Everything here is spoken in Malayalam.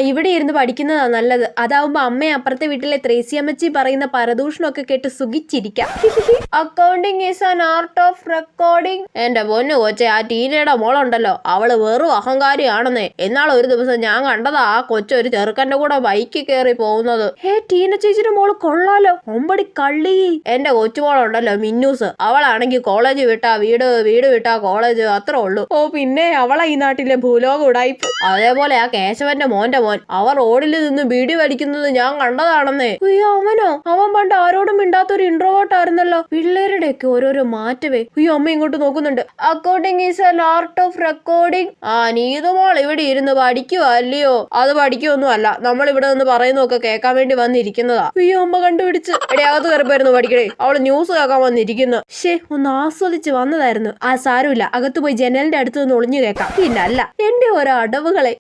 ഇവിടെ ഇരുന്ന് പഠിക്കുന്നതാ നല്ലത്. അതാവുമ്പോ അമ്മ അപ്പുറത്തെ വീട്ടിലെ ത്രേസ്യമ്മച്ചി പറയുന്ന പരദൂഷണമൊക്കെ കേട്ട് സുഖിച്ചിരിക്കാം. Accounting is an art of recording. എന്റെ പൊന്നു കൊച്ചെ, ആ ടീനയുടെ മോളുണ്ടല്ലോ, അവള് വെറും അഹങ്കാരിയാണെന്നേ. എന്നാൽ ഒരു ദിവസം ഞാൻ കണ്ടതാ ആ കൊച്ചൊരു ചെറുക്കന്റെ കൂടെ ബൈക്കിൽ കയറി പോകുന്നത്. ടീന ചേച്ചിയുടെ മോള് കൊള്ളാലോ, ഒമ്പടി കള്ളി. എന്റെ കൊച്ചുമോളുണ്ടല്ലോ മിന്നൂസ്, അവളാണെങ്കിൽ കോളേജ് വിട്ടാ വീട്, വീട് വിട്ടാ കോളേജ്, അത്രേ ഉള്ളൂ. പിന്നെ അവളാ ഈ നാട്ടിലെ ഭൂലോക ഉടായിപ്പ്. അതേപോലെ ആ കേശവന്റെ മോന്റെ മോൻ, അവർ റോഡിൽ നിന്ന് ബീഡി വലിക്കുന്നത് ഞാൻ കണ്ടതാണെന്നേ. അയ്യോ അവനോ? അവൻ പണ്ട് ആരോടും മിണ്ടാത്തൊരു ഇൻട്രോവേർട്ട് ആയിരുന്നല്ലോ. പിള്ളേരുടെയൊക്കെ ഓരോരോ മാറ്റവേ. അയ്യോ അമ്മ ഇങ്ങോട്ട് നോക്കുന്നുണ്ട്. Accounting is an art of recording. നീതുമോൾ ഇവിടെ ഇരുന്ന് പഠിക്കുവാ അല്ലയോ? അത് പഠിക്കുവൊന്നും അല്ല, നമ്മൾ ഇവിടെ നിന്ന് പറയുന്നതൊക്കെ കേൾക്കാൻ വേണ്ടി വന്നിരിക്കുന്നതാ. അയ്യോ അമ്മ കണ്ടുപിടിച്ച്. അകത്ത് കയറിപ്പോയിരുന്നു പഠിക്കണേ. അവള് ന്യൂസ് കേൾക്കാൻ വന്നിരിക്കുന്നു. ഒന്ന് ആസ്വദിച്ച് വന്നതായിരുന്നു. സാരമില്ല, അകത്ത് പോയി ജനലിന്റെ അടുത്ത് നിന്ന് ഒളിഞ്ഞു കേൾക്കാം. പിന്നല്ല എന്റെ ഓരോ അടവുകളെ.